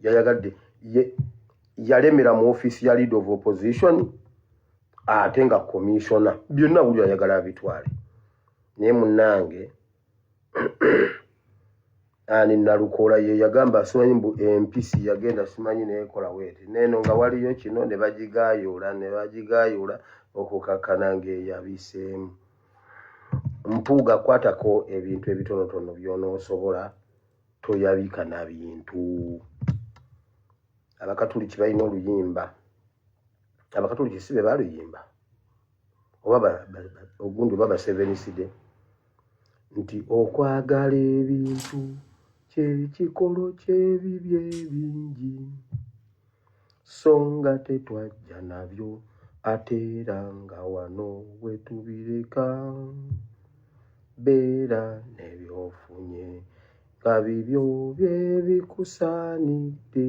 yayagadde yalemera mu office ya leader of opposition ate nga commissioner byonna buli ayagala abitwale naye munnange ani nalukola ye yagamba simanyi mbu empisi yagenda simanyi neekola weti neno nga waliyo kino ne bagigayula okukakkana ng'eyabiseemu. Mpuuga kwatako ebintu ebitonotono by'onoosobola toyabika na bintu. Abakatuliki balina oluyimba, abakatuliki si be baluyimba oba ogundi oba baseveniside nti okwagala ebintu kyekikolo ky'ebibi ebingi so nga tetwajja nabyo ate era nga wano wetubireka beera n'ebyofunye nga bibyo bye bikusaanidde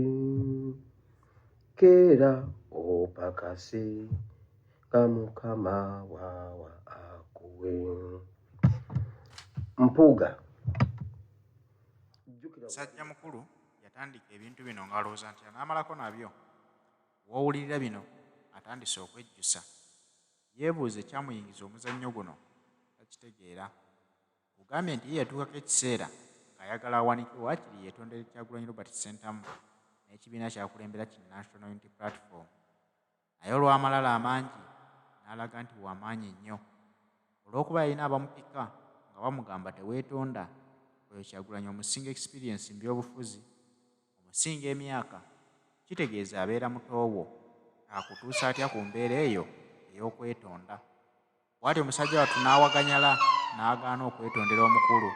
keera opakase nga Mukama waawa akuwe. Mpuuga Sajja mukulu yatandika ebintu bino ng'alowooza nti anaamalako nabyo. W'owulirira bino atandise okwejjusa. Yeebuuza ekyamuyingiza omuzannyo guno takitegeera. Kugambye nti ye yatuukako ekiseera ng'ayagala awanike waakiri yeetondere Kyagulanyi Robert Ssentamu n'ekibiina kyakulembera ki National Unity Platform. Naye olw'amalala amangi n'alaga nti w'amaanyi nnyo. Olw'okuba yalina abamupika nga bamugamba teweetonda, oyo Kyagulanyi omusinga experience mu byobufuzi, omusinga emyaka, kitegeeza abeera mutoowo, akutuusa atya ku mbeera eyo ey'okwetonda. Bw'atyo omusajja wattu n'awaganyala n'agaana okwetondera omukulu.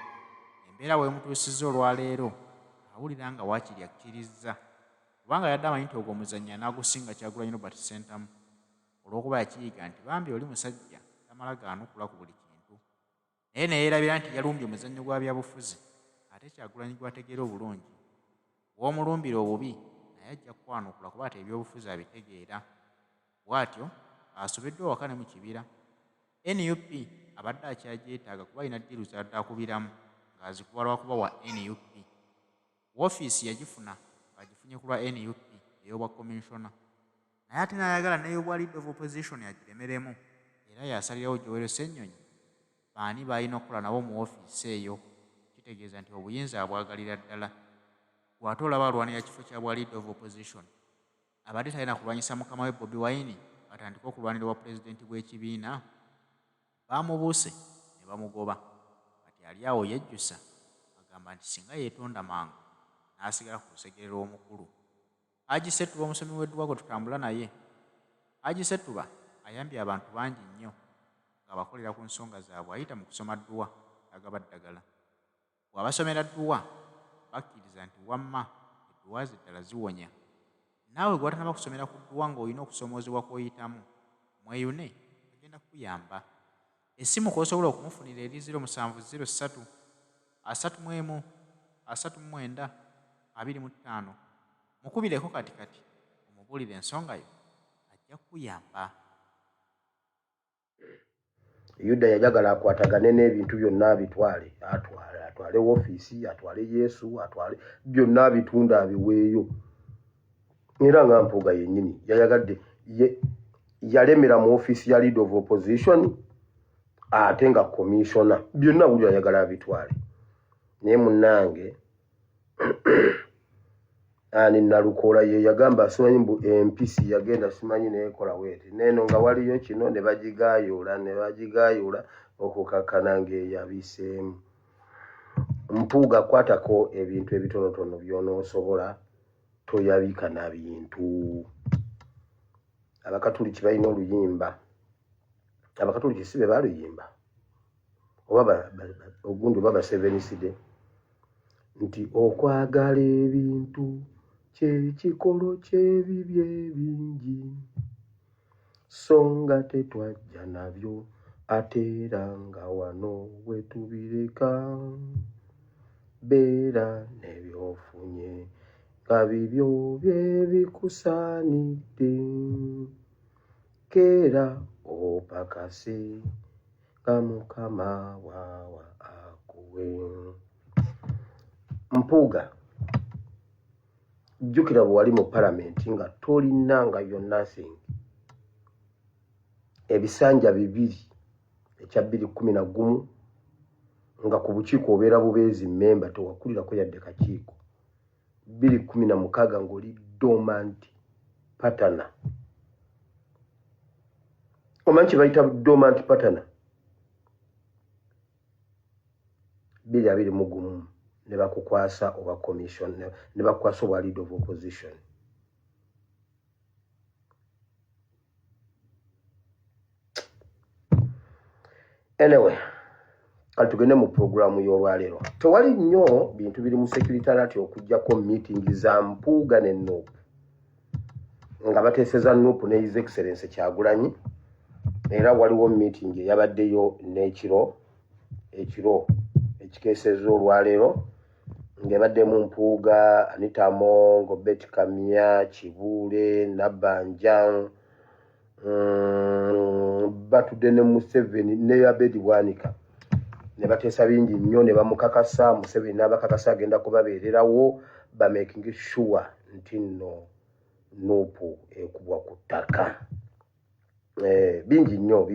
Embeera bw'emutuusizza olwaleero awulira nga waakiri akkiriza, kubanga yadde amanyi nti ogwo omuzannyo anaagusinga Kyagulanyi Robert Ssentamu olw'okuba yakiyiga nti bambi oli musajja tamala gaanukula ku buli kintu. Naye neyeerabira nti yalumbye omuzannyo gwa byabufuzi ate Kyagulanyi gwategeera obulungi. Bw'omulumbira obubi naye ajja kwanukula kuba ate ebyobufuzi abitegeera. Bw'atyo asobeddwa waka ne mu kibira. NUP abadde akyagyetaaga kuba alina ddiiru z'adde akubiramu ng'azikuba lwakuba wa NUP. Woofiisi yagifuna ng'agifunye ku lwa NUP ey'obwa komishona. Naye ate n'ayagala n'ey'obwa leader of opposition agiremeremu era yasalirawo Joel Ssennyonyi baani b'alina okukola nabo mu woofiisi eyo. Kitegeeza nti obuyinza abwagalira ddala. Bw'ate olaba alwanira kifo kya bwa leader of opposition abadde talina kulwanyisa mukama we Bobi Wine atandika okulwanira obwa pulezidenti bw'ekibiina, baamubuuse ne bamugoba. Kati ali awo yejjusa agamba nti singa yeetonda mangu n'asigala ku lusegere lw'omukulu. Haji Ssettuba omusomi w'edduwa gwe tutambula naye. Haji Ssettuba ayambye abantu bangi nnyo ng'abakolera ku nsonga zaabwe ayita mu kusoma dduwa agaba ddagala. Bw'abasomera dduwa bakkiriza nti wamma edduwa ze ddala ziwonya. Naawe gw'atanaba kusomera ku dduwa ng'olina okusomoozebwa kw'oyitamu mweyune agenda kukuyamba. Essimu kw'osobola okumufunira eri 0703 31 39 25. Mukubireko katikati omubuulire ensonga yo ajja kukuyamba. Yuda yajagala akwatagane n'ebintu byonna abitwale, atwale woofiisi, atwale Yesu, atwale byonna abitunda abiweeyo. Era nga Mpuuga yennyini yayagadde yalemera mu office ya leader of opposition ate nga commissioner byonna buli ayagala abitwale. Naye munnange ani nalukola ye yagamba simanyi mbu empisi yagenda simanyi neekola weti neno nga waliyo kino ne bagigayula okukakkana ng'eyabiseemu. Mpuuga kwatako ebintu ebitonotono by'onoosobola toyabika na bintu. Abakatuliki balina oluyimba, abakatuliki si be baluyimba oba ogundi oba baseveniside nti okwagala ebintu kyekikolo ky'ebibi ebingi so nga tetwajja nabyo ate era nga wano wetubireka beera n'ebyofunye nga bibyo bye bikusaanidde keera opakase nga Mukama waawa akuwe. Mpuuga jjukira bwe wali mu palamenti nga tolinanga yo nothing. Ebisanja 2 ekya 2011 nga ku bukiiko obeera bubeezi memba tewakulirako yadde kakiiko. 2016 ng'oli dormant partner. Omanyi kye bayita dormant partner? 2021 ne bakukwasa oba commission ne bakukwasa oba leader of opposition. Anyway, kati tugende mu programu y'olwaleero. Tewali nnyo bintu biri mu secretariat okujjako meeting za Mpuuga ne Nuupu nga bateeseza Nuupu ne His Excellency Kyagulanyi, era waliwo meeting eyabaddeyo n'ekiro ekikeeseza olwaleero ng'ebaddemu Mpuuga, Anita Mongo, Betty Kamya, Kibuule, Nabbanja, batudde ne Museveni ne Abedi Bwanika ne bateesa bingi nnyo ne bamukakasa. Museveni n'abakakasa agenda kubabeererawo ba making sure nti nno Nuupu ekubwa ku ttaka. Bingi nnyo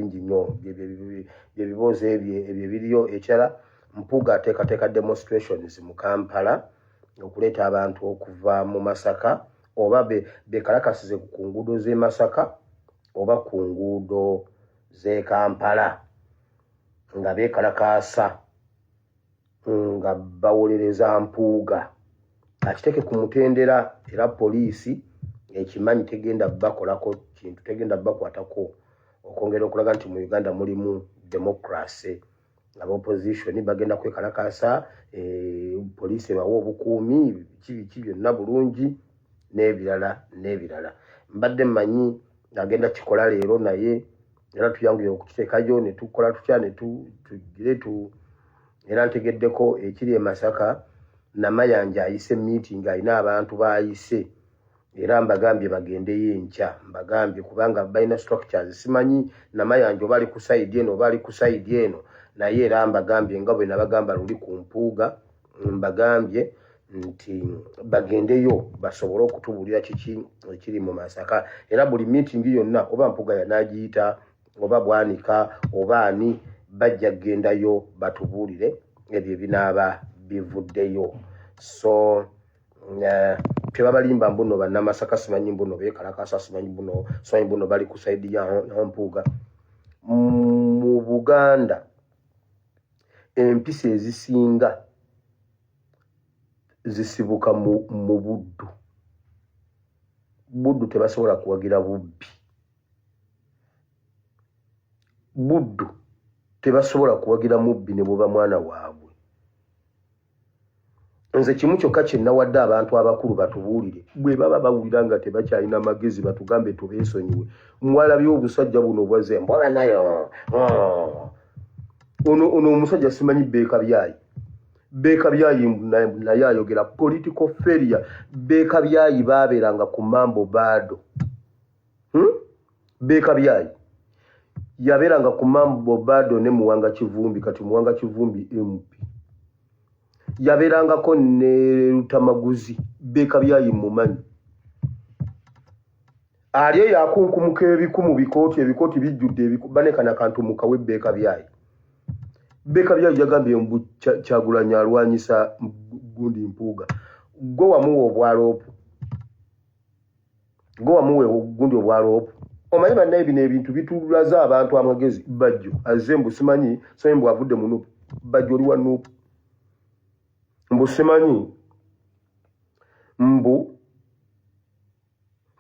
byebibuuzo ebyo biriyo. Ekirala, Mpuuga ateekateeka demonstrations mu Kampala okuleeta abantu okuva mu Masaka oba bekalakasize ku nguudo z'e Masaka oba ku nguudo z'e Kampala nga beekalakaasa nga bawolereza Mpuuga. Akiteeke ku mutendera, era poliisi ekimanyi tegenda bakolako kintu, tegenda bakwatako, okwongera okulaga nti mu Uganda mulimu democracy. Ab'opposition bagenda kwekalakaasa, poliisi ebawa obukuumi, biki byonna bulungi n'ebirala. Mbadde mmanyi agenda kikola leero naye era tuyanguye okukiteekayo ne tukola tutya ne tugire era ntegeddeko ekiri e Masaka. Namayanja ayise meeting, alina abantu baayise era mbagambye bagendeyo enkya, mbagambye kubanga balina structures. Simanyi Namayanja oba ali ku side eno oba ali ku side eno, naye era mbagambye nga bwe nabagamba luli ku Mpuuga, mbagambye nti bagendeyo basobole okutubuulira kiki ekiri mu Masaka. Era buli meeting yonna oba Mpuuga yanagiyita oba Bwanika oba ani, bajja kugendayo batubuulire ebyo binaaba bivuddeyo. So tebabalimba mbuno bannamasaka, simanyi mbuno beekalakasa, simanyi mbuno bali ku saidi ya Mpuuga. Mu Buganda empisa ezisinga zisibuka mu Buddu. Buddu tebasobola kuwagira bubbi. Buddu tebasobola kuwagira mubbi ne buba mwana waabwe. Nze kimu kyokka kye nawadde abantu abakulu batubuulire, bwe baba bawulira nga tebakyalina magezi batugambe tubeesonyiwe. Mwalabye obusajja buno bwaze mbona nayo ono omusajja simanyi Beeka Byayi naye ayogera political failure. Beeka Byayi baabeeranga ku Mambo Bado. Beeka Byayi yabeeranga ku Mambo Bado ne Muwanga Kivumbi, kati Muwanga Kivumbi MP. Yabeerangako ne Lutamaguzi. Beeka Byayi mumanyi. Aliyo yakunkumuka ebikumu ebikooti bijjudde banekana kantu mukawe Beeka Byayi. Beeka Byayi yagambye mbu Kyagulanyi alwanyisa gundi Mpuuga. Gwe wamuwa obwaloopu. Gundi obwaloopu. Omanyi bannaye bino ebintu bitulaza abantu amagezi. Bajjo azze mbu simanyi mbu avudde mu Nuupu. Bajjo oli wa Nuupu. Mbu simanyi mbu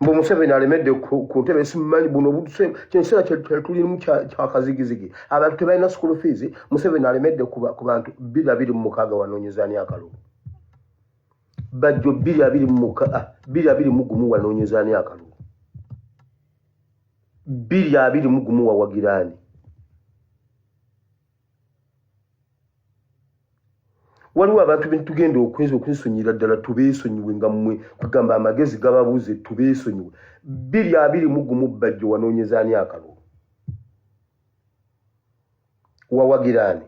Museveni alemedde ku ntebe, simanyi buno kyenseera tulimu kyakazigizigi. Abantu tebalina school fees. Museveni alemedde ku bantu 226 wanoonyezaani akalulu. Bajjo 221 wanoonyezaani akalulu. 221 wawagiraani. Waliwo abantu betugenda okwesonyira ddala tubeesonyiwe nga mmwe kugamba amagezi gababuuze tubeesonyiwe. 221 Bajjo wanoonyezaani akalulu. Wawagiraani.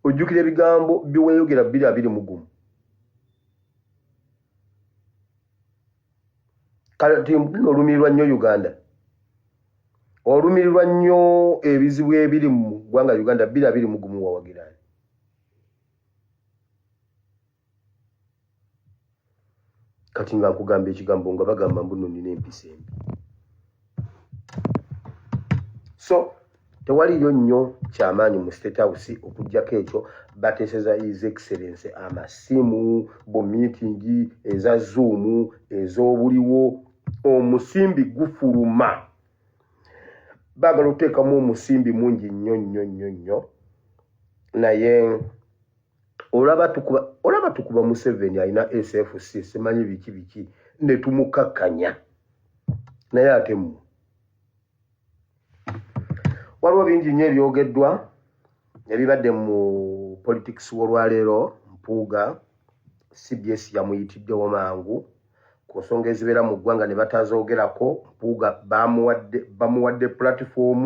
Ojjukira ebigambo bye weeyogera 221. kati olumirirwa nnyo Uganda olumirirwa nnyo ebizibu ebiri mu ggwanga Uganda biri mu gumu wawagirani kati nga nkugamba ekigambo nga bagamba mbuno nina empisa embi so tewaliyo nnyo kyamaanyi mu State House okujjako ekyo bateeseza His Excellency amasimu bo meeting eza Zoom ez'obuliwo omusimbi gufuluma baagala oteekamu omusimbi mungi nnyo naye olaba tukuba Museveni alina SFC simanyi biki ne tumukakkanya naye ate mmwe waliwo bingi nnyo ebyogeddwa ebibadde mu politics w'olwaleero Mpuuga CBS yamuyitiddewo mangu ku nsonga ezibeera mu ggwanga ne batazoogerako Mpuuga bamuwadde platform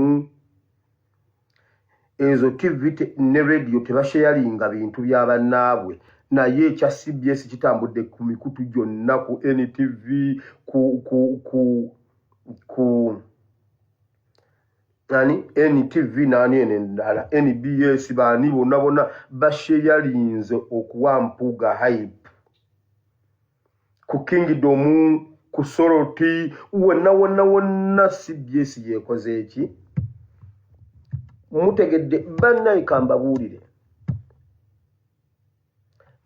ezo TV ne radio tebasharinga bintu bya bannaabwe naye ekya CBS kitambudde ku mikutu gyonna ku NTV ku NTV endala NBS baani bonna basharinze okuwa Mpuuga hype ku Kingdom ku Soroti wonna CBS yekoze eki mutegedde bannaye kambabuulire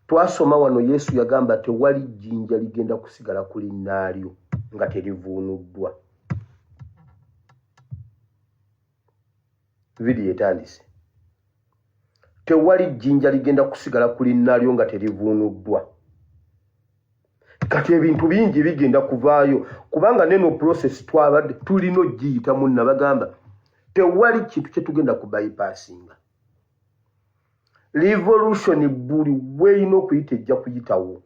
twasoma wano Yesu yagamba tewali jjinja ligenda kusigala ku linnaalyo nga terivuunuddwa video etandise tewali jjinja ligenda kusigala ku linnaalyo nga terivuunuddwa kati ebintu bingi bigenda kuvaayo kubanga neno process twabadde tulina ogiyitamu nabagamba tewali kintu kye tugenda ku bypassinga revolution buli weyina okuyita ejja kuyitawo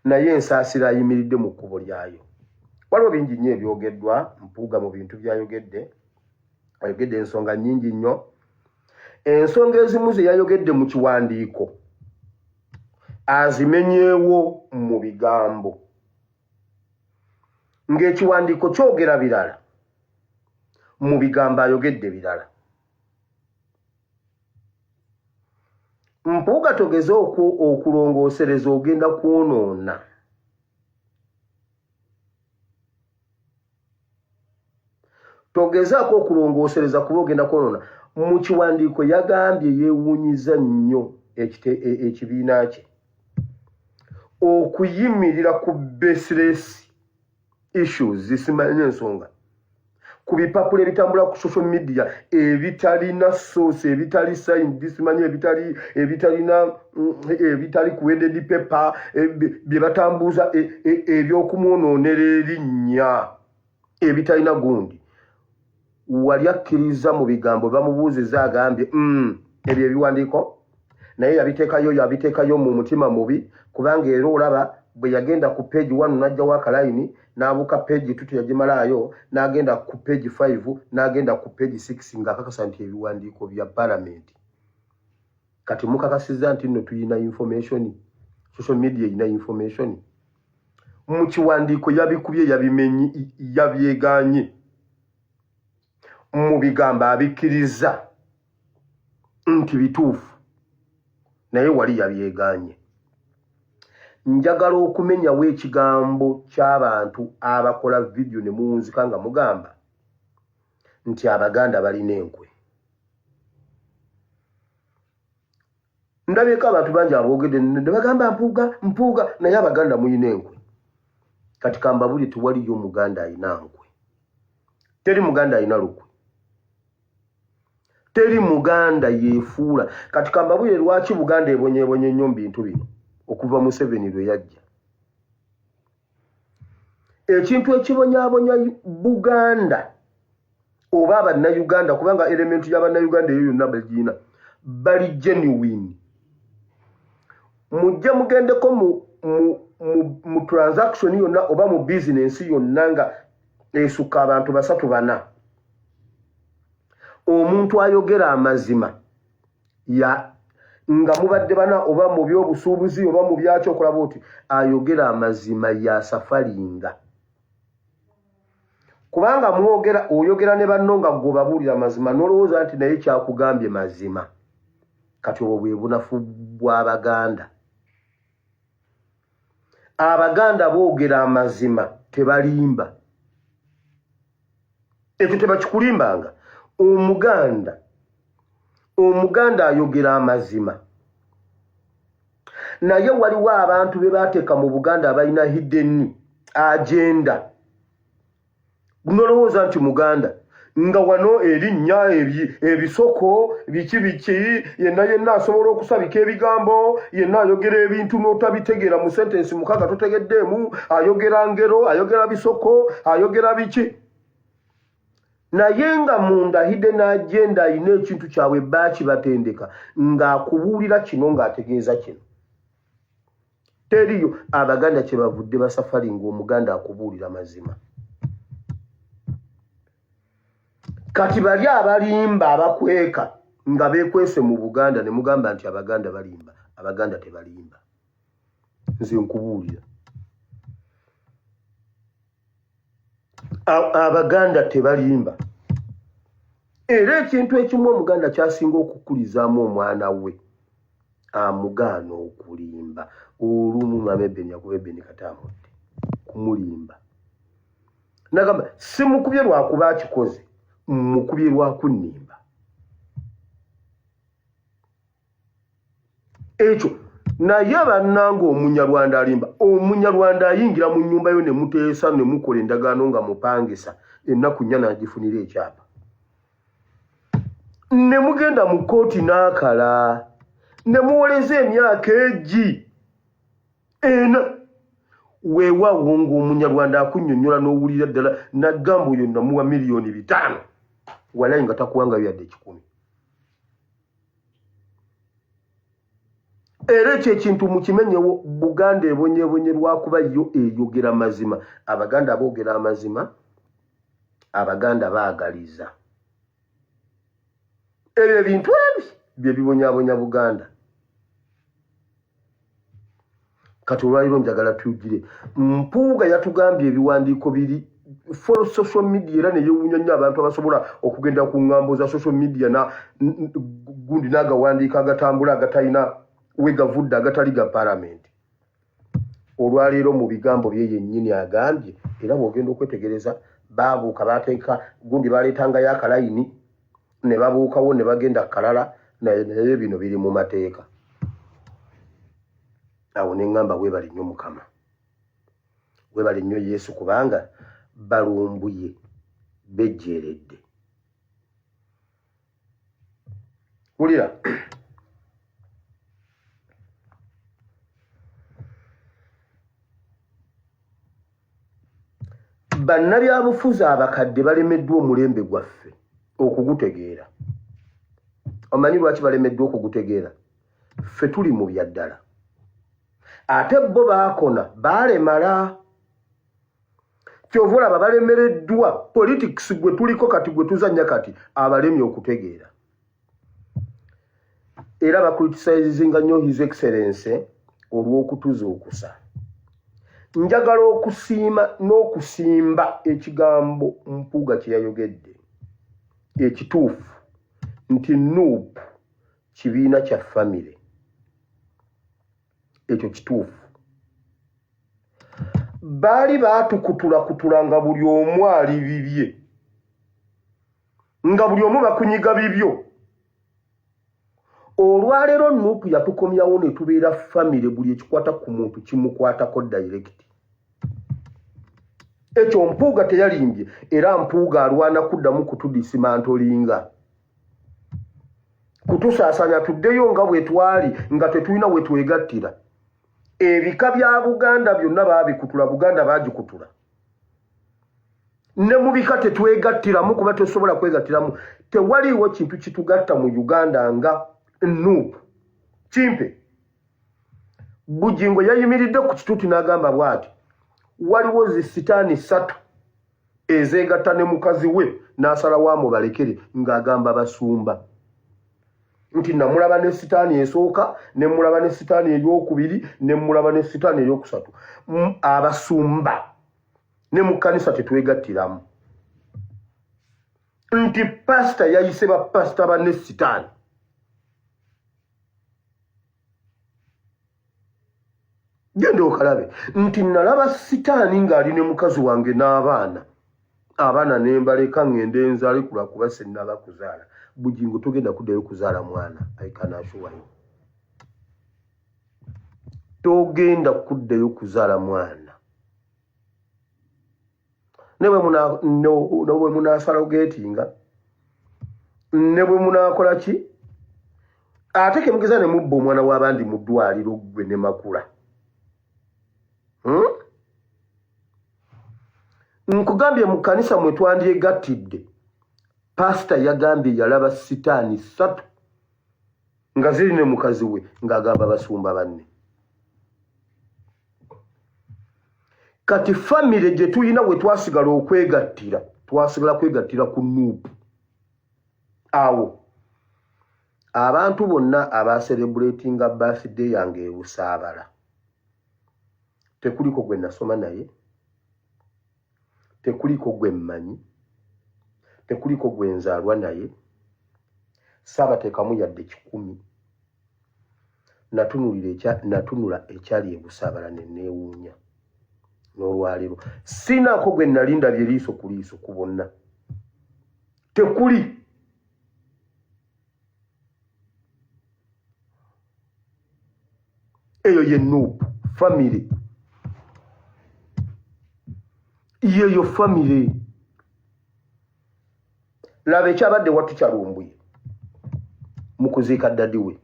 naye ensaasira ayimiridde mu kkubo lyayo waliwo bingi nnyo ebyogeddwa Mpuuga mu bintu byayogedde ayogedde ensonga nnyingi nnyo ensonga ezimu ze yayogedde mu kiwandiiko azimenyeewo mu bigambo ng'ekiwandiiko kyogera birala mu bigambo ayogedde birala Mpuuga togeze okulongoosereza ogenda kwonoona togezaako okulongoosereza kuba ogenda kwonoona mu kiwandiiko yagambye yeewuunyiza nnyo ekibiina kye okuyimirira ku baseless issues zisimanye ensonga ku bipapula ebitambula ku social media ebitalina source ebitali signed disimanye ebitali ku wedded paper bye batambuza ebyokumwonoonera erinnya ebitalina gundi wali akkiriza mu bigambo bamubuuziza agambye ebyo ebiwandiiko naye yabiteekayo mu mutima mubi kubanga era olaba bwe yagenda ku page 1 n'ajjawo akalayini n'abuuka page 2 teyagimalaayo n'agenda ku page 5 n'agenda ku page 6 ng'akakasa nti ebiwandiiko bya parliament kati mukakasiza nti nno tuyina information social media ina information mu kiwandiiko yabikubye yabimenyi yabyeganye mu bigambo abikkiriza nti bituufu naye wali yabyeganye njagala okumenyawo ekigambo ky'abantu abakola video ne muwunzika nga mugamba nti Abaganda balina enkwe ndabyeko abantu bangi aboogedde ne bagamba Mpuuga naye Abaganda muyina enkwe kati kambabuli tewaliyo Muganda alina nkwe teri Muganda alina lukwe teri Muganda yeefuula kati kambabuli lwaki Buganda ebonyeebonye nnyo mu bintu bino okuva Museveni lwe yajja ekintu ekibonyaabonya Buganda oba Abannayuganda kubanga elementu y'Abannayuganda eyo yonna bagina bali genuine mujja mugendeko mu transaction yonna oba mu business yonna nga esukka abantu 3-4 omuntu ayogera amazima ya nga mubadde bana oba mu byobusuubuzi oba mu byakyo okulaba oti ayogera amazima ya safaringa kubanga mwogera oyogera ne banno nga gwe babuulira mazima n'olowooza nti naye kyakugambye mazima. Kati obwo bwe bunafu bw'Abaganda. Abaganda boogera amazima tebalimba. Ekyo tebakikulimbanga. Omuganda ayogera amazima. Naye waliwo abantu be baateeka mu Buganda abalina hidden agenda. Nolowooza nti Muganda nga wano erinnya ebisoko biki yenna asobola okusabika ebigambo yenna ayogera ebintu n'otabitegeera mu sentensi mukaga totegeddeemu, ayogera ngero, ayogera bisoko, ayogera biki. Naye nga munda hidden agenda ayina ekintu kyabwe baakibatendeka ng'akubuulira kino ng'ategeeza kino. Teriyo Abaganda kye bavudde basafari ng'Omuganda akubuulira mazima. Kati bali abalimba abakweka nga beekwese mu Buganda ne mugamba nti Abaganda balimba. Abaganda tebalimba. Nze nkubuulira. Abaganda tebalimba. Era ekintu ekimu Omuganda kyasinga okukulizaamu omwana we amugaana okulimba. Olumu Mabebeni yakubebeni katamudde kumulimba. Nagamba simukubye lwakuba akikoze, mukubye lwakunnimba. Ekyo naye bannanga Omunyarwanda alimba. Omunyarwanda ayingira mu nnyumba yo ne muteesa ne mukola endagaano nga mupangisa ennaku nnya n'agifunira ekyapa. Ne mugenda mu kkooti n'akala ne muwoleza emyaka egi ena. Weewaawo ng'Omunyarwanda akunnyonnyola n'owulira ddala n'agamba oyo namuwa miliyoni 5 walayi nga takuwanga yadde 10. Era ekyo ekintu mukimenyewo. Buganda ebonyeebonye lwakuba yo eyogera mazima. Abaganda boogera amazima, Abaganda baagaliza. Ebyo ebintu ebi bye bibonyaabonya Buganda. Kati olwaliro njagala tujjire. Mpuuga yatugambye ebiwandiiko biri for social media era ne yewuunya nnyo abantu abasobola okugenda ku ngambo za social media na gundi n'agawandiika agatambula agatalina we gavudde agatali ga palamenti. Olwaleero mu bigambo bye yennyini agambye era bw'ogenda okwetegereza baabuuka baateeka gundi baaleetangayo akalayini ne babuukawo ne bagenda kalala naye bino biri mu mateeka. Awo ne ngamba weebale nnyo Mukama, weebale nnyo Yesu kubanga balumbuye bejjeeredde. Wulira bannabyabufuzi abakadde balemeddwa omulembe gwaffe okugutegeera. Omanyi lwaki balemeddwa okugutegeera? Ffe tuli mu bya ddala. Ate bo baakona baalemala. Kyova olaba balemereddwa politics gwe tuliko kati gwe tuzannya kati abalemye okutegeera. Era bakritisayizinga nnyo His Excellency olw'okutuzuukusa. Njagala okusiima n'okusimba ekigambo Mpuuga kye yayogedde ekituufu nti NUP kibiina kya famire. Ekyo kituufu. Baali baatukutula nga buli omu ali bibye, nga buli omu bakunyiga bibyo. Olwaleero NUP yatukomyawo ne tubeera famire, buli ekikwata ku muntu kimukwatako direct. Ekyo Mpuuga teyalimbye era Mpuuga alwana kuddamu kutudisimantolinga, kutusaasanya tuddeyo nga bwe twali nga tetulina we twegattira. Ebika bya Buganda byonna baabikutula, Buganda baagikutula. Ne mu bika tetwegattiramu kuba tesobola kwegattiramu. Tewaliiwo kintu kitugatta mu Uganda nga NUP. Kimpe Bujingo yayimiridde ku kituuti n'agamba bw'ati, waliwo zisitaani 3 ezeegatta ne mukazi we n'asalawo amubalekere ng'agamba basumba. Nti namulaba ne sitaani esooka, ne mulaba ne sitaani eryokubiri, ne mulaba ne sitaani eryokusatu. Abasumba ne mu kkanisa tetwegattiramu. nti pastor yayise ba pastor banne sitaani. Genda okalabe nti nalaba sitaani ng'ali ne mukazi wange n'abaana. Abaana ne mbaleka ngende nzaale kuba sennaba kuzaala. Bugingo togenda kuddayo kuzaala mwana. I can assure you. Togenda kuddayo kuzaala mwana. Ne bwe munaasalogeetinga, ne bwe munaakola ki, ate ke mugeza ne mubba omwana w'abandi mu ddwaliro gwe ne makula. Nkugambye mu kanisa mwe twandyegattidde, pastor yagambye yalaba sitaani 3 nga ziri ne mukazi we ng'agamba basumba banne. Kati famire gye tulina we twasigala okwegattira, twasigala kwegattira ku Nuupu. Awo abantu bonna abacelebratinga birthday yange e Busaabala, tekuliko gwe nasoma naye, tekuliko gwe mmanyi, tekuliko gwe nzaalwa naye, saabateekamu yadde 10. Natunula ekyali e Busaabala ne neewuunya n'olwaliro. Sinaako gwe nalinda bye liiso ku liiso ku bonna. Tekuli. Eyo ye Nuupu family. Yeyo family. Laba ekyabadde wattu kyalumbuye mu kuziika ddadi we.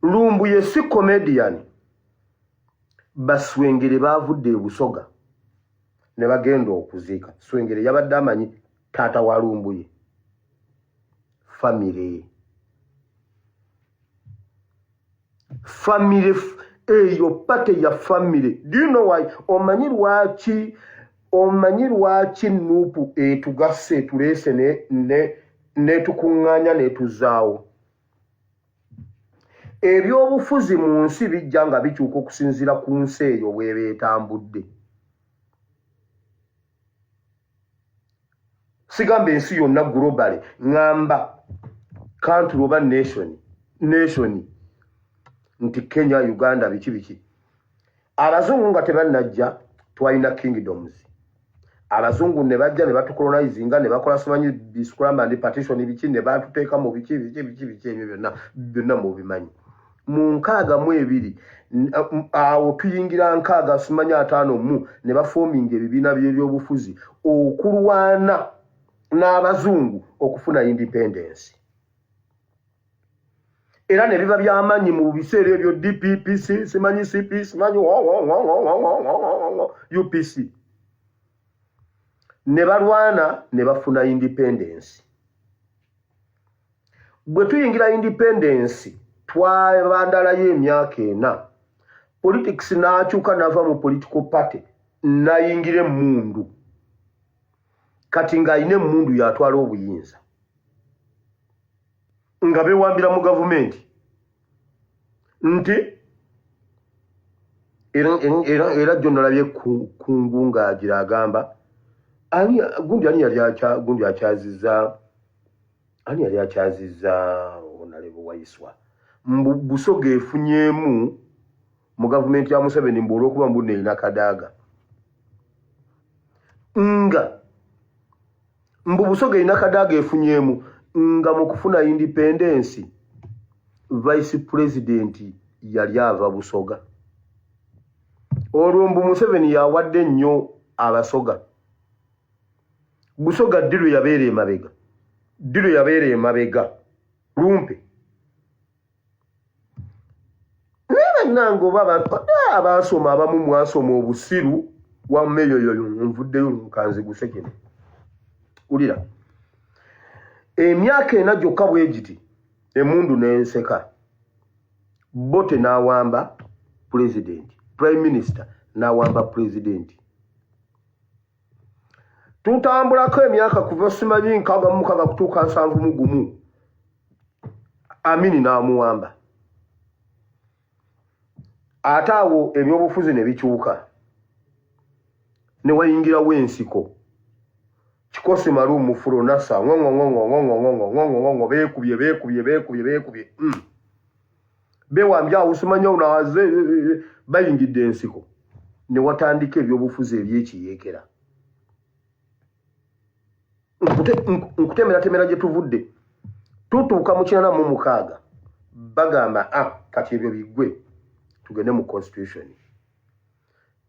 Lumbuye si comedian. Baswengere baavudde e Busoga ne bagenda okuziika. Swengere yabadde amanyi taata wa Lumbuye. Family. Family eyo pate ya family. Do you know why? Omanyi lwaki Nuupu etugasse tuleese ne tukuŋŋaanya ne tuzaawo. Ebyobufuzi mu nsi bijja nga bikyuka okusinziira ku nsi eyo bw'eba etambudde. Sigamba ensi yonna globally, ngamba country oba nation nti Kenya, Uganda, biki. Abazungu nga tebannajja twalina kingdoms. Abazungu ne bajja ne batukolonizinga ne bakola simanyi discram and partition biki ne batuteeka mu biki ebyo byonna mu bimanyi. Mu 62 awo tuyingira 6 simanyi 5 ne bafoominga ebibiina by'ebyobufuzi okulwana n'abazungu okufuna independence. Era ne biba by'amanyi mu biseera ebyo DPPC simanyi CP simanyi UPC. Ne balwana ne bafuna independence. Bwe tuyingira independence twabandalayo emyaka 4. Politics n'akyuka n'ava mu political party n'ayingira emmundu. Kati ng'ayina emmundu yatwala obuyinza. Nga bewambira mu gavumenti. Nti era jjo nalabye ku ngunga agira agamba gundi yali akyazizza onalebo wayiswa. Busoga efunyeemu mu gavumenti ya Museveni mbu olw'okuba mbu neerina kadaaga. Nga mbu Busoga erina kadaaga efunyeemu nga mu kufuna independence vice president yali ava Busoga. Olwo mbu Museveni yawadde nnyo abasoga. Busoga ddiru yabeera emabega. Lumpe. Nango baba abasoma abamu mwasoma obusiru wamme yoyo nvuddeyo nkanze gusekene. Ulira. Emyaka 4 gyokka bwe giti emundu n'enseka. Bote n'awamba president. Prime Minister n'awamba president. Tutambulako emyaka kuva simanyi 6 kutuuka 71. Amini n'amuwamba. Ate awo ebyobufuzi ne bikyuka. Ne wayingirawo ensiko. kikosi malu mufuro nasa ngongo bekubye bewambya usumanya unawaze bayingidde ensiko ne watandika ebyobufuzi ebyekiyekera nkutemera gye tuvudde tutuuka mu 96 bagamba kati ebyo bigwe tugende mu constitution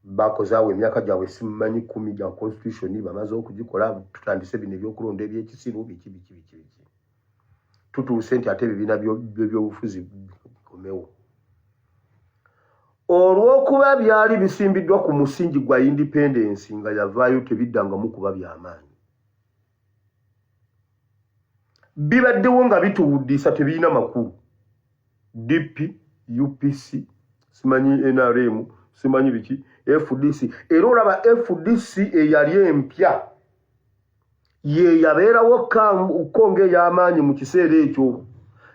bakozaawo emyaka gyabwe simanyi 10 gya constitution bamaze okugikola tutandise bino ebyokulonda ebyekisiru biki tutuuse nti ate ebibiina by'ebyobufuzi bikomewo olw'okuba byali bisimbiddwa ku musingi gwa independence nga yavaayo tebiddangamu kuba by'amaanyi bibaddewo nga bituwuddisa tebirina makulu DP UPC simanyi NRM simanyi biki FDC era olaba FDC eyali empya ye yabeerawo konge y'amaanyi mu kiseera ekyo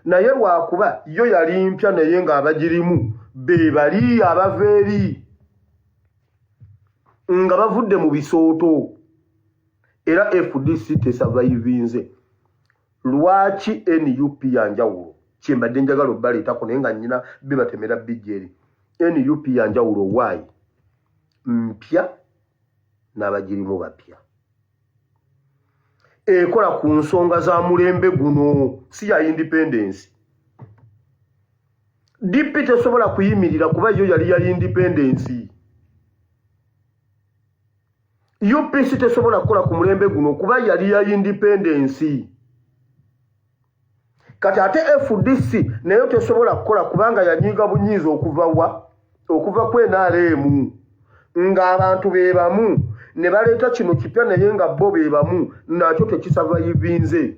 naye lwakuba yo yali mpya naye ng'abagirimu be bali abaveeri nga bavudde mu bisooto era FDC tesavayivinze lwaki NUP yanjawulo kyembadde njagala obbaleetako naye nga nnyina bibatemera bijjeri NUP yanjawulo waayi mpya n'abagirimu bapya ekola ku nsonga za mulembe guno si ya independence DP tesobola kuyimirira kuba yo yali ya independence UPC tesobola kukola ku mulembe guno kuba yali ya independence kati ate FDC nayo tesobola kukola kubanga yanyiga bunyiiza okuva ku NRM ng'abantu be bamu ne baleeta kino kipya naye nga bo be bamu nakyo tekisavayivinze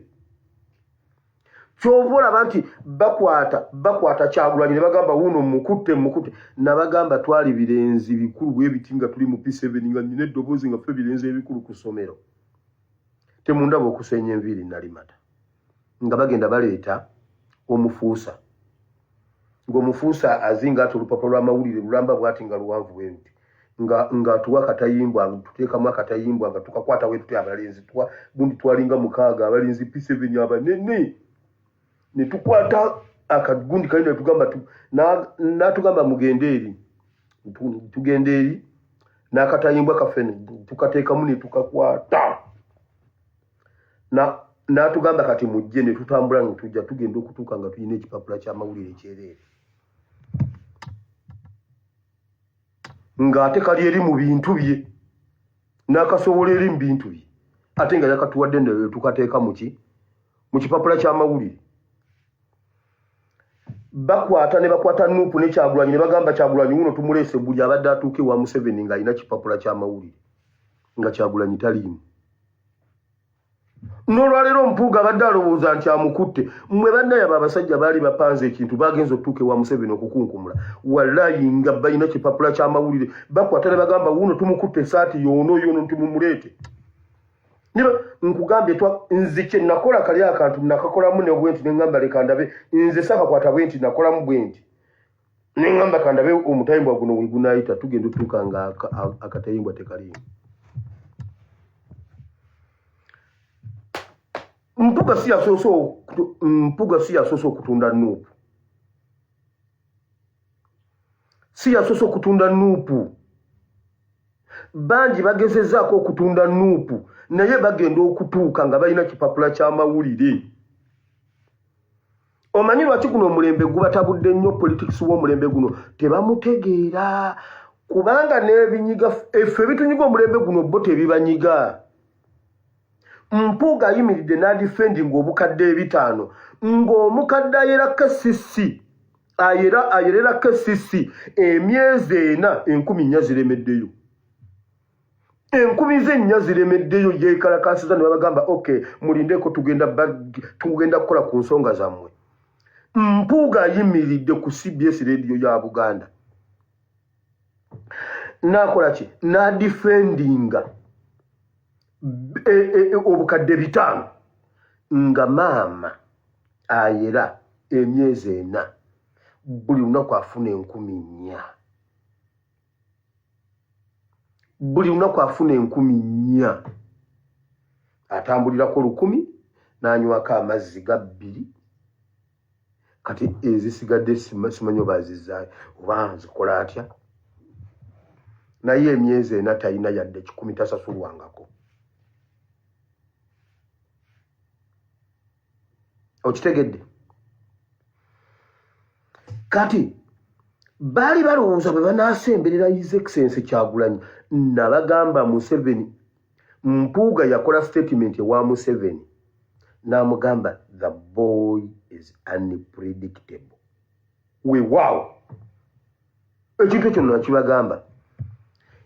kyova olaba nti bakwata Kyagulanyi ne bagamba wuno mukutte nabagamba twali birenzi bikulu bwe biti nga tuli mu P7 nga nyina eddoboozi nga ffe birenzi ebikulu ku ssomero temundaba okusenya enviiri nalimata nga bagenda baleeta omufuusa ng'omufuusa azinga ati olupapula lw'amawulire lulamba bwati nga luwanvu bwe ruti nga tuwa akatayimbwa tuteekamu akatayimbwa nga tukakwata we tuti abalenzi gundi twalinga 6 abalenzi P7 abanene ne tukwata akagundi kali natugamba mugende eri tugende eri n'akatayimbwa kaffe tukateekamu ne tukakwata natugamba kati mujje ne tutambula ne tujja tugenda okutuuka nga tulina ekipapula ky'amawulire ekyereere ng'ate kali eri mu bintu bye n'akasobola eri mu bintu bye ate nga yakatuwadde ne tukateeka mu kipapula ky'amawulire bakwata ne bakwata Nuupu ne Kyagulanyi ne bagamba Kyagulanyi wuno tumuleese buli abadde atuuke wa Museveni ng'alina kipapula ky'amawulire nga Kyagulanyi taliimu n'olwaleero Mpuuga abadde alowooza nti amukutte mmwe bannayaba abasajja baali bapanze ekintu bagenza okutuuka ewa Museveni okukunkumula wallayi nga balina kipapula ky'amawulire bakwata ne bagamba wuno tumukutte esaati yoono tumumuleete nkugambye nze kye nakola kali akantu nakakolamu ne bwenti ne ngamba leka ndabe nze sakakwata bwenti nakolamu bwenti ne ngamba kandabe omutayimbwa guno we gunaayita tugenda otuuka nga akatayimbwa tekaliimu Mpuuga si yasoose okutunda Nuupu si yasoose okutunda Nuupu bangi bagezezzaako okutunda Nuupu naye bagenda okutuuka nga balina kipapula ky'amawulire omanyi lwaki guno omulembe gubatabudde nnyo politics w'omulembe guno tebamutegeera kubanga n'ebinyiga effe bitunyiga omulembe guno bo tebibanyiga Mpuuga ayimiridde n'adifending obukadde 5 ng'omukadde ayera KCC ayerera KCC emyezi 4 1000 ziremeddeyo 1000 ziremeddeyo yeekalakasiza ne babagamba okay mulindeko tugenda kukola ku nsonga zammwe Mpuuga ayimiridde ku CBS radio ya Buganda nakola ki n'adifendinga obukadde 5 nga maama ayera emyezi 4 buli lunaku afuna 1000 buli lunaku afuna 1000 atambulirako 1000 n'anywako amazzi ga 2 kati ezisigadde simanyi bazizaayo oba nzikola atya naye emyezi 4 talina yadde 10 tasasulwangako. Okitegedde? Kati bali balowooza bwe banaasemberera His Excellency Kyagulanyi nabagamba Museveni Mpuuga yakola statement ewa Museveni n'amugamba the boy is unpredictable. Wow! Ekintu ekyo nakibagamba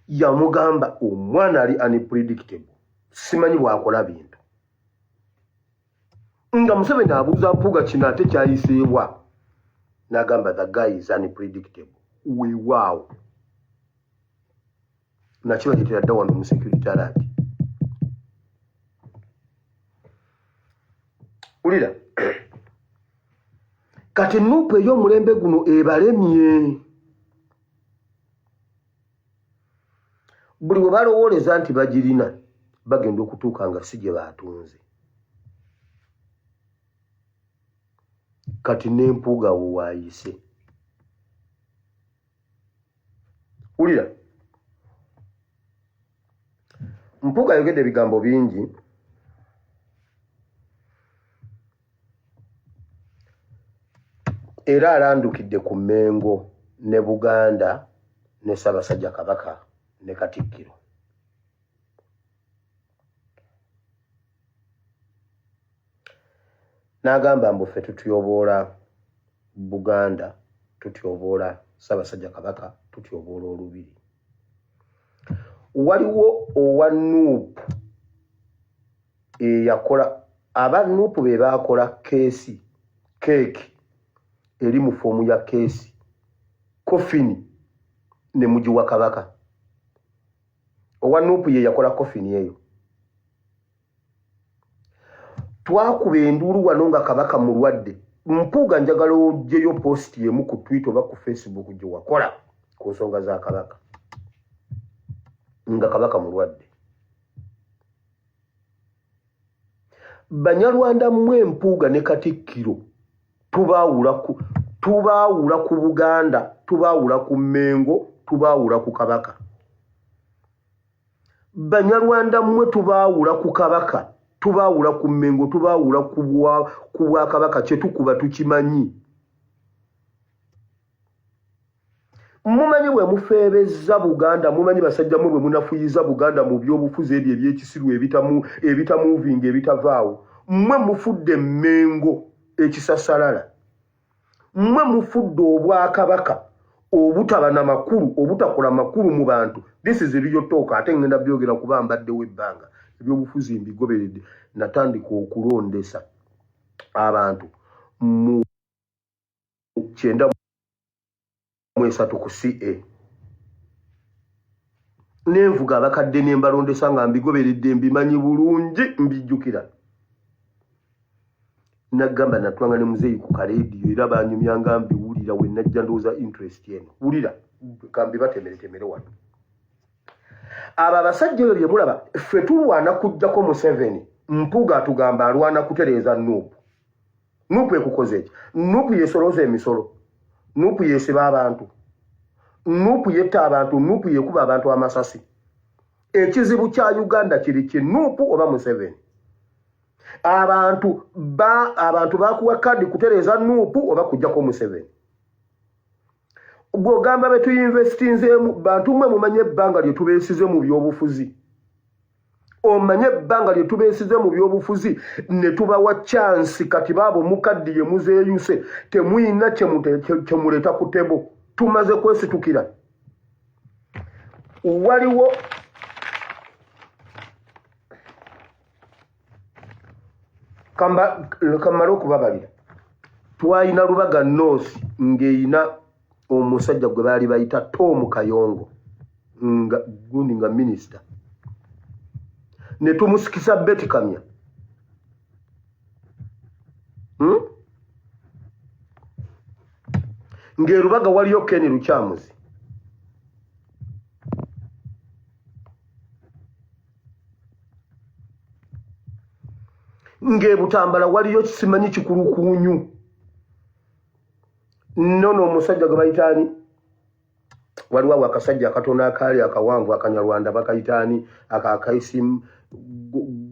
yamugamba omwana ali unpredictable simanyi bwakola bintu nga Museveni abuuza Mpuuga kino ate kyayiseebwa n'agamba the guy is unpredictable. Wow! Nakibaletera dda wano mu security alert. Ulira kati nupu ey'omulembe guno ebalemye buli bwe balowooleza nti bagirina bagenda okutuuka nga si gye baatunze. Kati n'Empuuga wo waayise. Ulira Mpuuga ayogedde ebigambo bingi era alandukidde ku Mmengo ne Buganda ne Ssaabasajja Kabaka ne Katikkiro. N'agamba mbu ffe tutyoboola Buganda, tutyoboola Ssaabasajja Kabaka, tutyoboola Olubiri. Waliwo owa Nuupu eyakola aba Nuupu be baakola keesi keeki eri mu foomu ya keesi kofini ne mugiwa Kabaka. Owa Nuupu ye yakola kofini eyo. Twakuba enduulu wano nga Kabaka mulwadde. Mpuuga njagala oggyeyo post yemu ku Twitter oba ku Facebook gye wakola ku nsonga za Kabaka nga Kabaka mulwadde. Banyarwanda mmwe Mpuuga ne Katikkiro tubaawula ku Buganda, tubaawula ku Mmengo, tubaawula ku Kabaka. Banyarwanda mmwe tubaawula ku Kabaka, tubaawula ku Mmengo, tubaawula ku Bwakabaka kye tukuba tukimanyi. Mumanyi bwe mufeebezza Buganda, mumanyi basajja mwe bwe munafuyiza Buganda mu by'obufuzi ebyo eby'ekisiru ebitamuvinga ebitavaawo. Mmwe mufudde Mmengo ekisasalala. Mmwe mufudde Obwakabaka obutaba na makulu, obutakola makulu mu bantu. This is real talk. Ate ngenda byogera kuba mbaddewo ebbanga ebyobufuzi mbigoberedde natandika okulondesa abantu mu 9 mwesatu ku CA. Nenvuga abakadde ne mbalondesa nga mbigoberedde mbimanyi bulungi mbijjukira. Nagamba natwanga ne muzeeyi ku kaleediyo era banyumyanga mbiwulira we najja ndowooza interest eno. Wulira kambi batemeretemere wano. Abo abasajja ebyo bye mulaba ffe tulwana kujjako Museveni. Mpuuga atugamba alwana kutereeza Nuupu. Nuupu ekukoze eki? Nuupu yeesoloza emisolo. Nuupu yeesiba abantu. Nuupu yetta abantu. Nuupu yeekuba abantu amasasi. Ekizibu kya Uganda kiri ki Nuupu oba Museveni? Abantu bakuwa kadi kutereeza Nuupu oba kujjako Museveni? Bw'ogamba be tuyinvestinzeemu bantu mmwe mumanye ebbanga lye tubeesize mu by'obufuzi. Omanye ebbanga lye tubeesize mu by'obufuzi ne tubawa chance kati baabo mukaddiye muzeeyuse temuyina kye muleeta ku tebo. Tumaze kwesitukira. Waliwo kamala okubabalira. Twalina Lubaga North ng'eyina omusajja gwe baali bayita Tom Kayongo gundi nga minisita. Ne tumusikisa Betty Kamya. Ng'erubaga waliyo Ken Lukyamuzi. ng'ebutambala waliyo simanyi kikulukuunyu nono omusajja gwe bayitaani waliwo awo akasajja akatono akaali akawanvu akanyarwanda bakayitaani akaisimu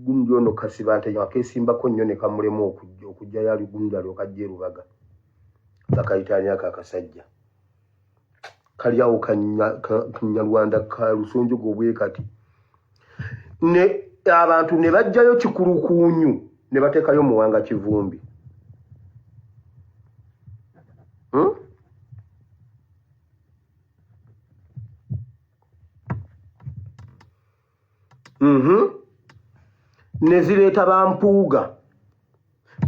gundi ono kasiba nte akeesimbako nnyo ne kamulemu okujja yali gundi alyoka ajja erubaga bakayitaani ako akasajja kali awo kanyarwanda ka lusonjo gobwe kati ne abantu ne bajjayo kikulukuunyu ne bateekayo muwanga kivumbi ne zireeta ba Mpuuga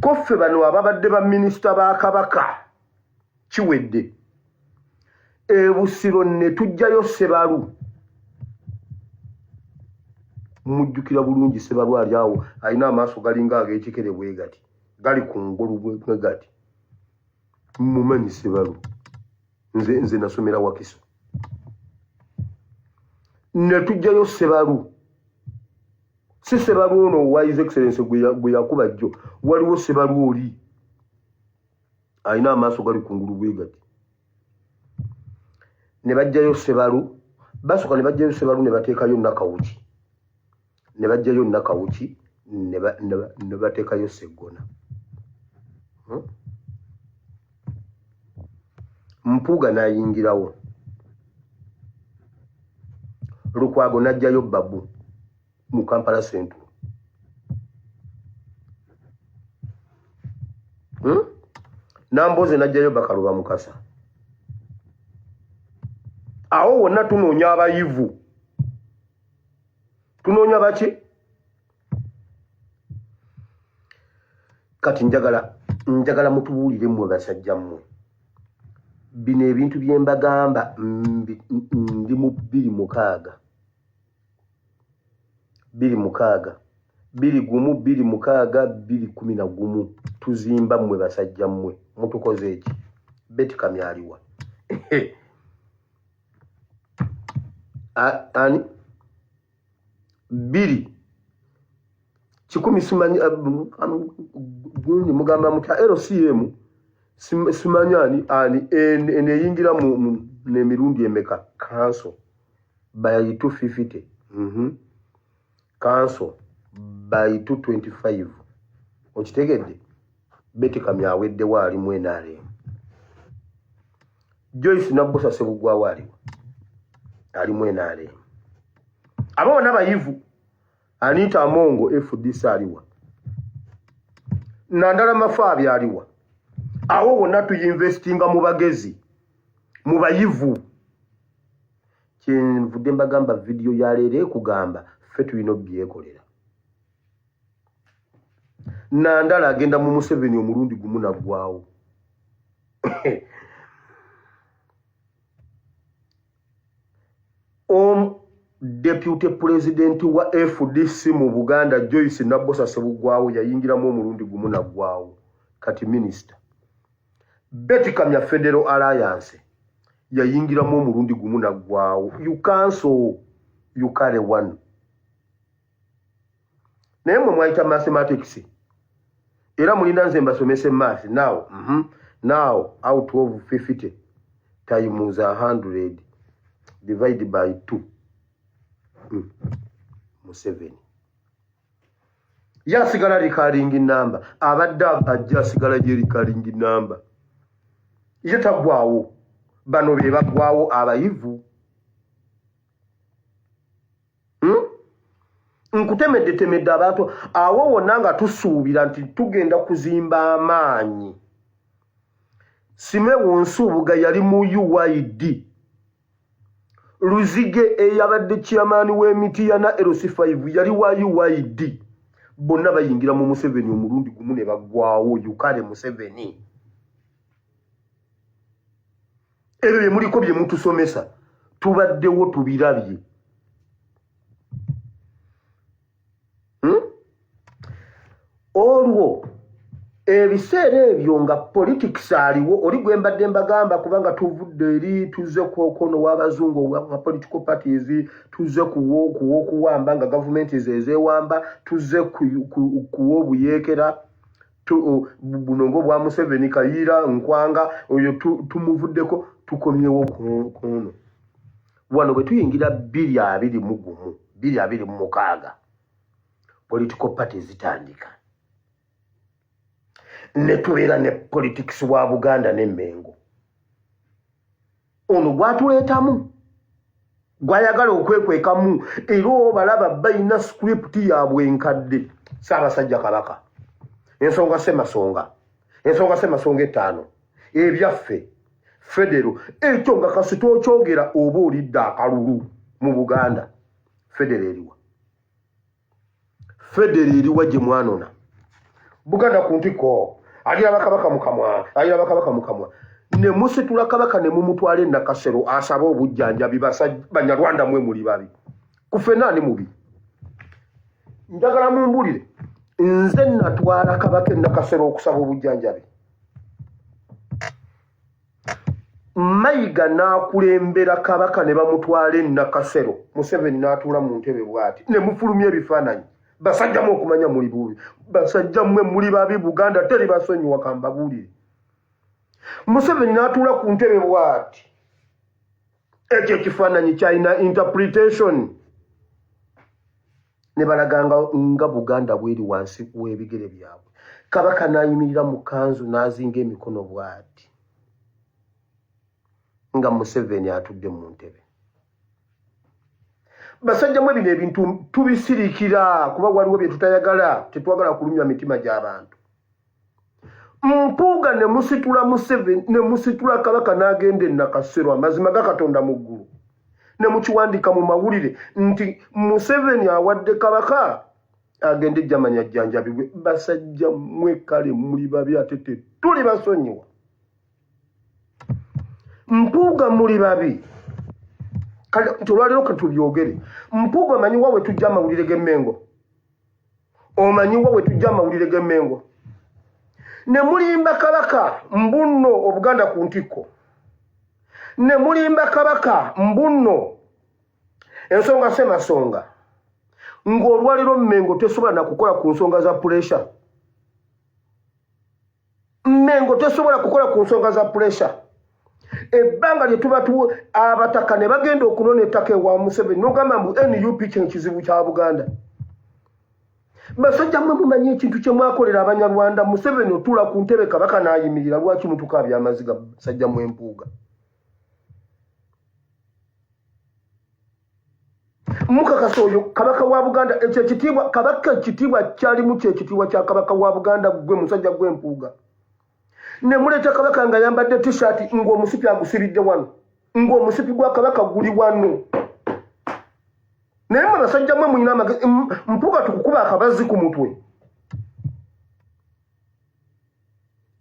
koffe bano ababadde ba minisita ba Kabaka kiwedde Busiro ne tujjayo Ssebalu mujjukira bulungi Ssebalu ali awo alina amaaso galinga ag'ekikere bwe gati gali ku ngulu bwe gati mumanyi Ssebalu nze nasomera Wakiso ne tujjayo Ssebalu si Ssebalu ono wa His Excellency gwe yakuba jjo waliwo Ssebalu oli alina amaaso gali ku ngulu bwe gati ne bajjayo Ssebalu basooka ne bajjayo Ssebalu ne bateekayo Nakawuki ne bajjayo Nakawuki ne bateekayo Sseggona Mpuuga n'ayingirawo Lukwago n'ajjayo Babu mu Kampala Central Namboze n'ajjayo Bakaluba Mukasa awo wonna tunoonya abayivu tunoonya baki kati njagala mutubuulire mmwe basajja mmwe bino ebintu bye mbagamba ndi mu 26 2016 tuzimba mmwe basajja mmwe mutukoze eki Beti Kamyaliwa ani 2 kikumi simanyi mugamba mutya LCM simanyani ani eneyingira mu nemirundi emeka council by 250 council by 225 okitegedde Beti Kamyawedde waali mwenale Joyce Nabusa Sebugwa waali ali mwenale abo nabayivu Anita Amongo FDC aliwa Nandala Mafabi aliwa awo wonna tuyinvestinga mu bagezi mu bayivu kyenvudde mbagamba video ya leero kugamba ffe tulina obyekolera Nandala agenda mu Museveni omulundi gumu naggwawo Deputy President wa FDC mu Buganda Joyce Nabosa Sebugwawo yayingiramu omulundi gumu naggwawo kati minister Beti Kamya Federal Alliance yayingiramu omulundi gumu naggwawo you cancel you carry one naye mwe mwayita mathematics era mulina nze mbasomese math now out of 50 times 100 divided by 2 Museveni yasigala recurring number abadde ajja sigala je recurring number yetagwawo bano be bagwawo abayivu nkutemedde abantu awo wonna nga tusuubira nti tugenda kuzimba amaanyi Sime Wonsubuga yali mu UID Luzige eyabadde chairman w'emiti ya na LC5 yali wa UID bonna bayingira mu Museveni omulundi gumu ne bagwawo yukale Museveni ebyo bye muliko bye mutusomesa tubaddewo tubirabye olwo ebiseera ebyo nga politics aliwo oli gwe mbadde mbagamba kubanga tuvudde eri tuzze kono w'abazungu wa political parties tuzze kuwamba nga gavumenti zezeewamba tuzze kuwa obuyeekera bunongo bwa Museveni Kayiira Nkwanga oyo tumuvuddeko tukomyewo kono wano bwe tuyingira 2026 political parties zitandika ne tubeera ne politics wa Buganda n'Emmengo ono gwatuleetamu gwayagala okwekwekamu era obalaba balina script yaabwe enkadde Ssaabasajja Kabaka ensonga Ssemasonga 5 ebyaffe federo ekyo nga kasita okyogera oba olidde akalulu mu Buganda federo eriwa gye mwanona Buganda ku ntiko alira bakabaka mukamwa ne musitula kabaka ne mumutwale Nakasero asaba obujjanjabi Banyarwanda mwe muli babi kufe nani mubi njagala mumbulire nze natwala kabaka Nakasero okusaba obujjanjabi Mayiga n'akulembera kabaka ne bamutwale Nakasero Museveni n'atuula mu ntebe bw'ati ne mufulumya ebifaananyi basajja mu okumanya muli bubi basajja mwe muli babi Buganda teri basonyiwa kambabuulire Museveni n'atuula ku ntebe bw'ati ekyo ekifaananyi kyalina interpretation ne balaganga nga Buganda bweri wansi w'ebigere byabwe kabaka n'ayimirira mu kanzu n'azinga emikono bw'ati nga Museveni atudde mu ntebe basajja mwe bino ebintu tubisirikira kuba waliwo bye tutayagala tetwagala kulumya mitima gy'abantu Mpuuga ne musitula Museveni ne musitula kabaka n'agenda Nakasero amazima ga Katonda mu ggulu ne mukiwandika mu mawulire nti Museveni awadde kabaka agende jamanya jjanjabibwe basajja mwe kale muli babi ate tuli basonyiwa Mpuuga muli babi kale tulwaliro katubyogere Mpuuga manyiwa we tujja amawulire g'Emmengo omanyiwa we tujja amawulire g'Emmengo ne mulimba kabaka mbunno Obuganda ku ntiko ne mulimba kabaka mbunno ensonga Ssemasonga ng'olwaliro Mmengo tesobola na kukola ku nsonga za pressure Mmengo tesobola kukola ku nsonga za pressure ebbanga lye tuba abataka ne bagenda okunona ettaka ewa Museveni n'ogamba mbu NUP kino kizibu kya Buganda basajja mwe mumanyi ekintu kye mwakolera Abanyarwanda Museveni otuula ku ntebe kabaka n'ayimirira lwaki mutukaabya amaziga basajja mu Mpuuga mukakasa oyo kabaka wa Buganda ekyo ekitiibwa kabaka ekitiibwa kyalimu kyekitiibwa kya kabaka wa Buganda gwe musajja gw'Empuuga ne muleta kabaka nga yambadde t-shirt ng'omusipi agusibidde wano ng'omusipi gwa kabaka guli wano naye mwe basajja mwe mulina amagezi Mpuuga tukukuba akabazi ku mutwe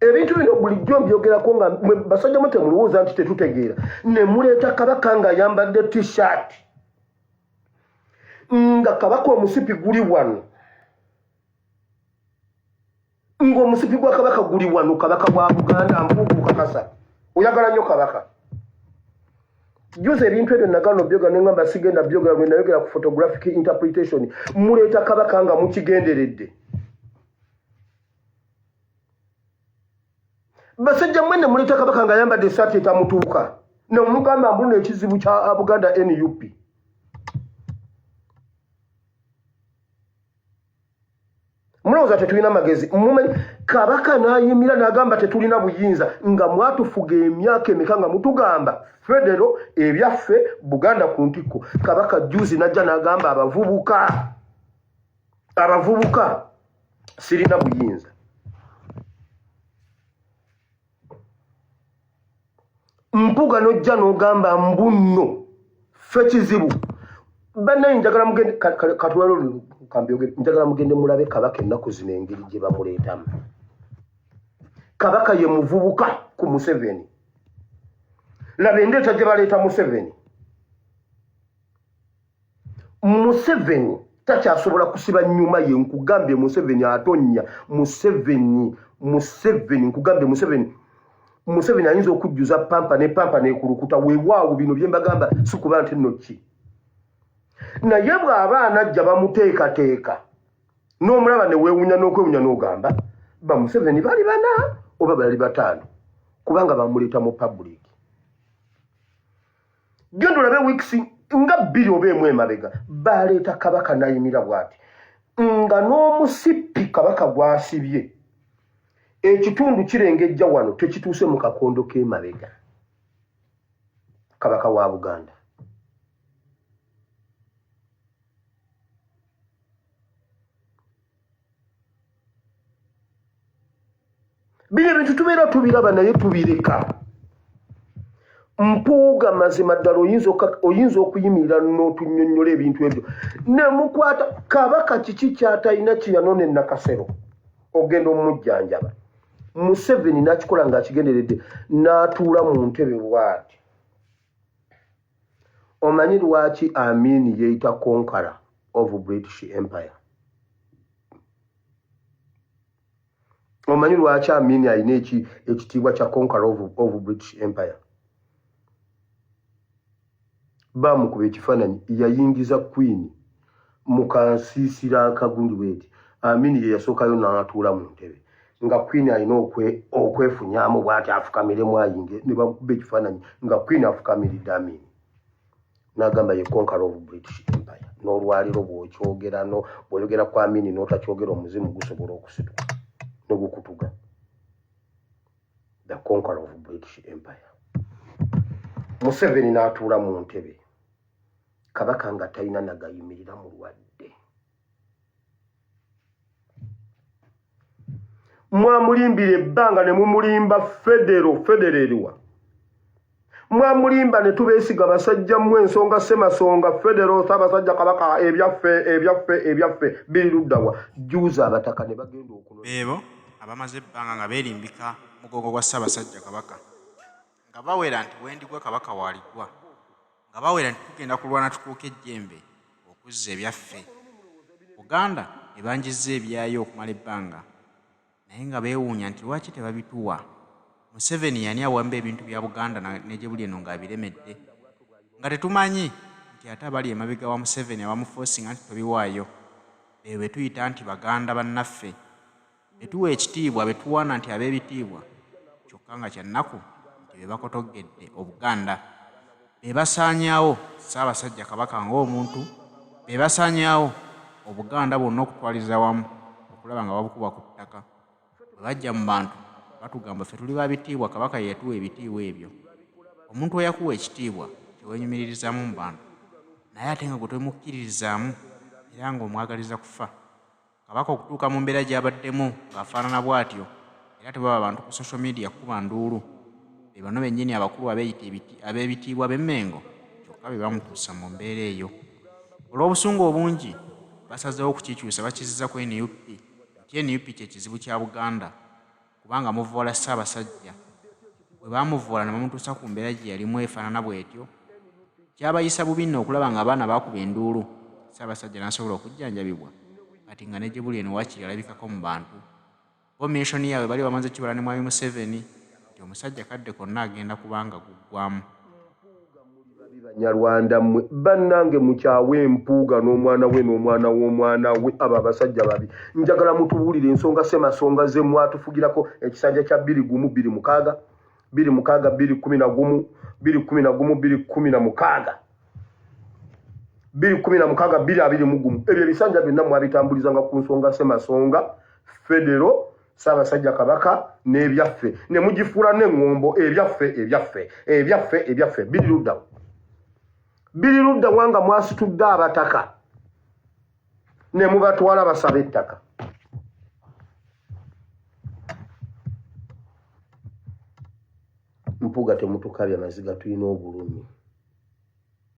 ebintu bino bulijjo mbyogerako nga basajja mwe temulowooza nti tetutegeera ne muleta kabaka nga yambadde t-shirt nga kabaka omusipi guli wano ng'omusipi gwa kabaka guli wano kabaka wa Buganda Mpuuga mukakasa oyagala nnyo kabaka juze ebintu ebyo nagano byoga nengamba sigenda byoga lwe nayogera ku photographic interpretation muleeta kabaka nga mukigenderedde basajja mwene muleeta kabaka nga yambadde essaati etamutuuka ne mugamba mbuno ekizibu kya Buganda NUP mulowooza tetulina magezi mumanyi kabaka n'ayimira n'agamba tetulina buyinza nga mwatufuga emyaka emeka nga mutugamba federo ebyaffe Buganda ku ntiko kabaka juzi najja n'agamba abavubuka sirina buyinza Mpuuga n'ojja n'ogamba mbunno ffe kizibu bannaye njagala mugende katwalo kambyogere njagala mugende mulabe kabaka ennaku zino engeri gye bamuleetamu kabaka ye muvubuka ku Museveni laba endeeta gye baleeta Museveni takyasobola kusiba nnyuma ye nkugambye Museveni atonnya Museveni Museveni nkugambye Museveni ayinza okujjuza pampa n'ekulukuta weewaawo bino bye mbagamba si kuba nti nno ki naye bw'aba anajja bamuteekateeka n'omulaba ne weewunya n'okwewunya n'ogamba ba Museveni bali bana oba bali bataano kubanga bamuleeta mu public genda olabe weeks nga bbiri oba emu emabega baleeta kabaka nayimira bw'ati nga n'omusipi kabaka gwasibye ekitundu kirengejja wano tekituuse mu kakondo k'emabega kabaka wa Buganda bino ebintu tubeera tubiraba naye tubireka Mpuuga mazima ddala oyinza okuyimirira n'otunnyonnyola ebintu ebyo ne mukwata kabaka kiki ky'atalina kiyanone Nakasero ogenda omujjanjaba Museveni n'akikola ng'akigenderedde n'atuula mu ntebe bw'ati omanyi lwaki Amin yeeyita conqueror of British Empire omanyi lwaki Amin alina ekitiibwa kya conqueror of British Empire bamukuba ekifaananyi yayingiza Queen mu kansiisira akagundi bweti Amin ye yasookayo n'atuula mu ntebe nga Queen alina okwefunyaamu bw'ati afukamiremu ayinge ne bamukuba ekifaananyi nga Queen afukamiridde Amin n'agamba ye conqueror of British Empire n'olwaliro bw'oyogera ku Amin n'otakyogera omuzimu gusobola okusituka ne gukutuga the conqueror of British Empire Museveni n'atuula mu ntebe kabaka nga talina nagayimirira mulwadde mwamulimbira ebbanga ne mumulimba federeriwa mwamulimba ne tubeesiga basajja mu ensonga semasonga federo Ssaabasajja kabaka ebyaffe biri luddawa juuza abataka ne bagenda okuno beebo abamaze ebbanga nga beerimbika mugongo gwa Ssaabasajja kabaka nga bawera nti wendigwa kabaka waaligwa nga bawera nti tugenda kulwana tukuuka ejjembe okuzza ebyaffe Buganda ebanjizza ebyayo okumala ebbanga naye nga beewuunya nti lwaki tebabituwa Museveni yani awamba ebintu bya Buganda ne gye buli eno ng'abiremedde nga tetumanyi nti ate abali emabega wa Museveni abamufosinga nti tobiwaayo be tuyita nti Baganda bannaffe betuwa ekitiibwa betuwaana nti ab'ebitiibwa kyokka nga kyannaku nti be bakotoggedde Obuganda be basaanyaawo Ssaabasajja kabaka ng'omuntu be basaanyaawo Obuganda bwonna okutwaliza wamu okulaba nga babukuba ku ttaka bwe bajja mu bantu batugamba ffe tuli babitiibwa kabaka ye yatuwa ebitiibwa ebyo omuntu eyakuwa ekitiibwa teweenyumiririzaamu mu bantu naye ate nga gwe tomukkiririzaamu era ng'omwagaliza kufa kabaka okutuuka mu mbeera gy'abaddemu ng'afaanana bw'atyo era tebaba abantu ku social media kuba nduulu be bano bennyini abakulu ab'ebitiibwa b'emmengo kyokka be bamutuusa mu mbeera eyo olw'obusungu obungi basazeewo okukikyusa bakizizza ku NUP nti NUP kye kizibu kya Buganda kubanga muvoola Ssaabasajja bwe baamuvoola ne bamutuusa ku mbeera gye yalimu efaanana bw'etyo kyabayisa bubi nno okulaba nga abaana baakuba enduulu Ssaabasajja n'asobola okujjanjabibwa kati nga ne gye buli eno waakiri alabikako mu bantu bo mishoni yaabwe bali bamaze kibala ne mwami Museveni nti omusajja kadde konna agenda kubanga guggwamu Banyarwanda mmwe bannange mukyawe Mpuuga n'omwana w'omwana we abo abasajja babi njagala mutubuulire ensonga semasonga ze mwatufugirako ekisanja kya 216 216 ebyo ebisanja byonna mwabitambulizanga ku nsonga semasonga federo Ssaabasajja kabaka n'ebyaffe ne mugifuula n'eŋŋombo ebyaffe biri luddawa nga mwasitudde abataka ne mubatwala basaba ettaka Mpuuga temutukabya maziga tulina obulumi